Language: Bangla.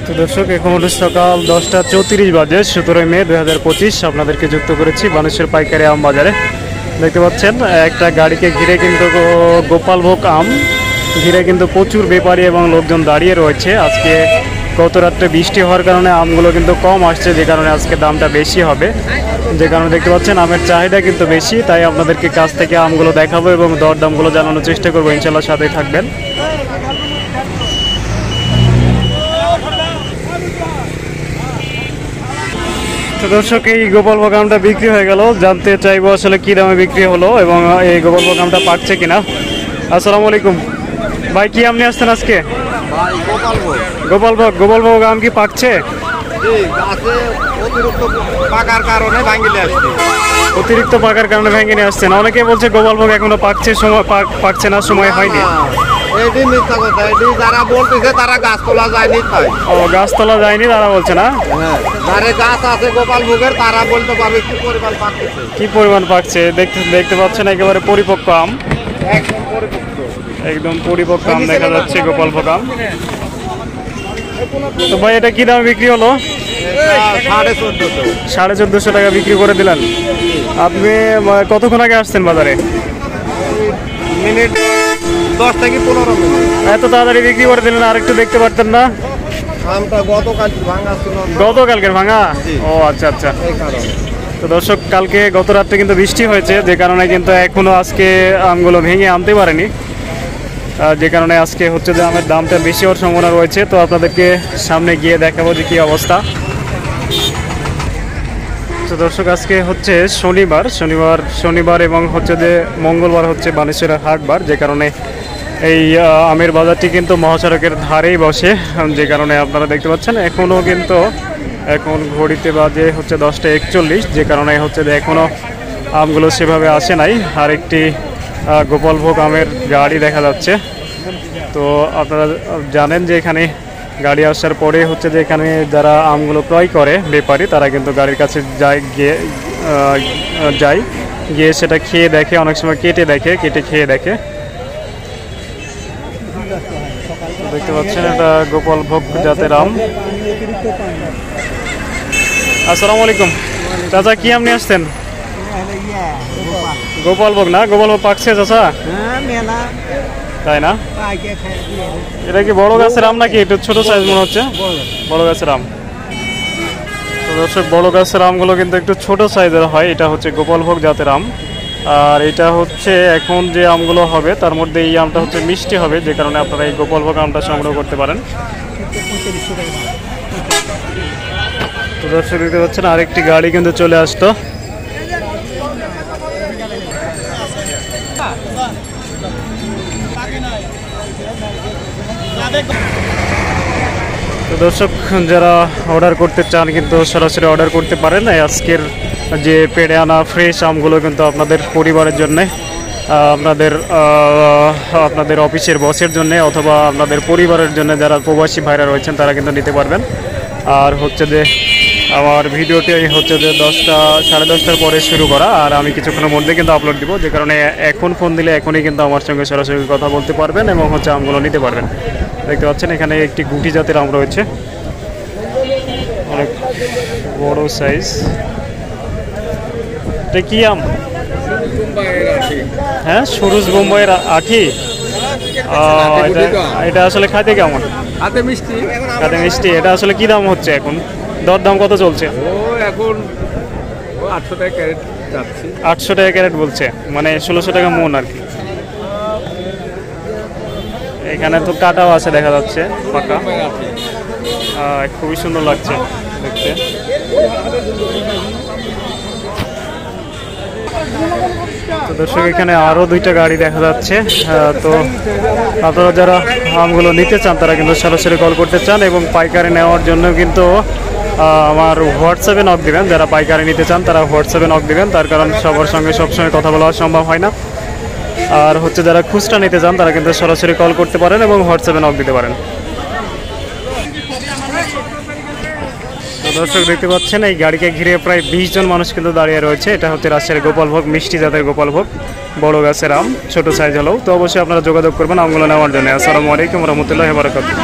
তো দর্শক, এখন হলো সকাল 10টা 34 বাজে, 17 মে 2025। আপনাদেরকে যুক্ত করেছি বানেশ্বর পাইকারি আম বাজারে। দেখতে পাচ্ছেন একটা গাড়িকে ঘিরে কিন্তু গোপালভোগ আম ঘিরে কিন্তু প্রচুর ব্যাপারী এবং লোকজন দাঁড়িয়ে রয়েছে। আজকে গত রাত্রে বৃষ্টি হওয়ার কারণে আমগুলো কিন্তু কম আসছে, যে কারণে আজকে দামটা বেশি হবে। যে কারণে দেখতে পাচ্ছেন আমের চাহিদা কিন্তু বেশি, তাই আপনাদেরকে কাছ থেকে আমগুলো দেখাবো এবং দরদামগুলো জানানোর চেষ্টা করবো। ইনশাল্লাহ সাথেই থাকবেন। তো দর্শক, এই গোপালভোগ আমটা বিক্রি হয়ে গেল। জানতে চাইবো আসলে কি দামে বিক্রি হলো এবং এই গোপালভোগ আমটা পাকছে কিনা। আসসালামু আলাইকুম ভাই, কি আম নিয়ে আসছেন আজকে? গোপালভোগ আম কি পাকছে? অতিরিক্ত পাকার কারণে ভেঙে নিয়ে আসছেন। অনেকে বলছে গোপালভোগ এখনো পাকছে, সময় পাকছে না, সময় হয়নি। যারা বলতেছে তারা গাছতলা যায়নি, তাই ও গাছতলা যায়নি তারা বলছে না। যারা গাছ আছে গোপালভোগের তারা বলতে পারবে কি পরিমাণ পাকছে। কি পরিমাণ পাকছে দেখতে পাচ্ছেন, একেবারে পরিপক্ক আম, একদম পরিপক্ক আম দেখা যাচ্ছে গোপালভোগ আম। তো ভাই, এটা কি দামে বিক্রি হলো? 1450 টাকা বিক্রি করে দিলেন। আপনি কতক্ষণ আগে আসছেন বাজারে? মিনিট 10 থেকে 15 মিনিট। এত তাড়াতাড়ি বিক্রি করে দিলেন, আর একটু দেখতে পারতেন না? আমটা গতকাল ভাঙা ছিল। গতকালকের ভাঙা? ও আচ্ছা আচ্ছা। তো দর্শক, কালকে গত রাত্রে কিন্তু বৃষ্টি হয়েছে, যে কারণে কিন্তু এখনো আজকে আমগুলো ভেঙে আনতে পারেনি, যে কারণে আজকে হচ্ছে যে আমের দামটা বেশি হওয়ার সম্ভাবনা রয়েছে। তো আপনাদেরকে সামনে গিয়ে দেখাবো যে কী অবস্থা। তো দর্শক, আজকে হচ্ছে শনিবার এবং হচ্ছে যে মঙ্গলবার হচ্ছে বানেশ্বরের হাটবার, যে কারণে এই আমের বাজারটি কিন্তু মহাসড়কের ধারেই বসে, যে কারণে আপনারা দেখতে পাচ্ছেন এখনও কিন্তু এখন ঘড়িতে বাজে হচ্ছে 10টা 41, যে কারণে হচ্ছে যে এখনও আমগুলো সেভাবে আসে নাই। আর একটি গোপালভোগ আমের গাড়ি দেখা যাচ্ছে। তো আপনারা জানেন যে এখানে গাড়ি আসার পরে হচ্ছে যে এখানে যারা আমগুলো ক্রয় করে ব্যাপারী, তারা কিন্তু গাড়ির কাছে গিয়ে সেটা খেয়ে দেখে, অনেক সময় কেটে খেয়ে দেখে। দেখতে পাচ্ছেন এটা গোপালভোগ জাতের আম। আসসালামু আলাইকুম চাচা, কি আম নিয়ে আসছেন? গোপালভোগ না? গোপালভোগ পাকছে চাচা? তাই না? এটা কি বড় গাছের আম নাকি একটু ছোট সাইজ মনে হচ্ছে? বড় গাছের আম। তো দর্শক, বড় গাছের আমগুলো কিন্তু একটু ছোট সাইজের হয়। এটা হচ্ছে গোপালভোগ জাতের আম। আর এটা হচ্ছে এখন যে আমগুলো হবে তার মধ্যে এই আমটা হচ্ছে মিষ্টি হবে, যে কারণে আপনারা এই গোপালভোগ আমটা সংগ্রহ করতে পারেন। তো দর্শক, দেখতে পাচ্ছেন আরেকটি গাড়ি কিন্তু চলে আসতো। তো দর্শক, যারা অর্ডার করতে চান কিন্তু সরাসরি অর্ডার করতে পারেন। আজকের যে পেড়ে আনা ফ্রেশ আমগুলো কিন্তু আপনাদের পরিবারের জন্যে, আপনাদের অফিসের বসের জন্য অথবা আপনাদের পরিবারের জন্য যারা প্রবাসী ভাইরা রয়েছেন তারা কিন্তু নিতে পারবেন। আর হচ্ছে যে আমার ভিডিওটি হচ্ছে যে 10টা 10:30 পরে শুরু করা, আর আমি কিছুক্ষণের মধ্যে কিন্তু আপলোড দিব, যে কারণে এখন ফোন দিলে এখনই কিন্তু আমার সঙ্গে সরাসরি কথা বলতে পারবেন এবং হচ্ছে আমগুলো নিতে পারবেন। দেখতে পাচ্ছেন এখানে একটি গুটি জাতের আম রয়েছে, অনেক বড় সাইজ। এটা কি আম? হ্যাঁ, সুরুজ বোম্বাইয়ের আঠি। এটা আসলে খাইতে কেমন? হাতে মিষ্টি। খাতে মিষ্টি। এটা আসলে কি দাম হচ্ছে এখন? দরদাম কত চলছে? এখন 800 টাকা ক্যারেট যাচ্ছে। 800 টাকা ক্যারেট বলছে, মানে 1600 টাকা মন আর কি। এখানে তো কাটাও আছে দেখা যাচ্ছে, পাকা। খুবই সুন্দর লাগছে দেখতে। তো দর্শক, এখানে আরও 2টা গাড়ি দেখা যাচ্ছে। তো আপনারা যারা আমগুলো নিতে চান তারা কিন্তু সরাসরি কল করতে চান এবং পাইকারি নেওয়ার জন্য কিন্তু আমার হোয়াটসঅ্যাপে নক দেবেন। যারা পাইকারি নিতে চান তারা হোয়াটসঅ্যাপে নক দেবেন, তার কারণ সবার সঙ্গে সবসময় কথা বলা সম্ভব হয় না। আর হচ্ছে যারা খুচরা নিতে চান তারা কিন্তু সরাসরি কল করতে পারেন এবং হোয়াটসঅ্যাপে নক দিতে পারেন। তো দর্শক, দেখতে পাচ্ছেন এই গাড়িকে ঘিরে প্রায় 20 জন মানুষ কিন্তু দাঁড়িয়ে রয়েছে। এটা হচ্ছে রাজশাহীর গোপালভোগ, মিষ্টি জাতের গোপালভোগ, বড় গাছের আম, ছোট সাইজ হলেও। তো অবশ্যই আপনারা যোগাযোগ করবেন আমগুলো নেওয়ার জন্য। আসসালামু আলাইকুম রহমতুল্লাহি ওয়া বারাকাতুহু।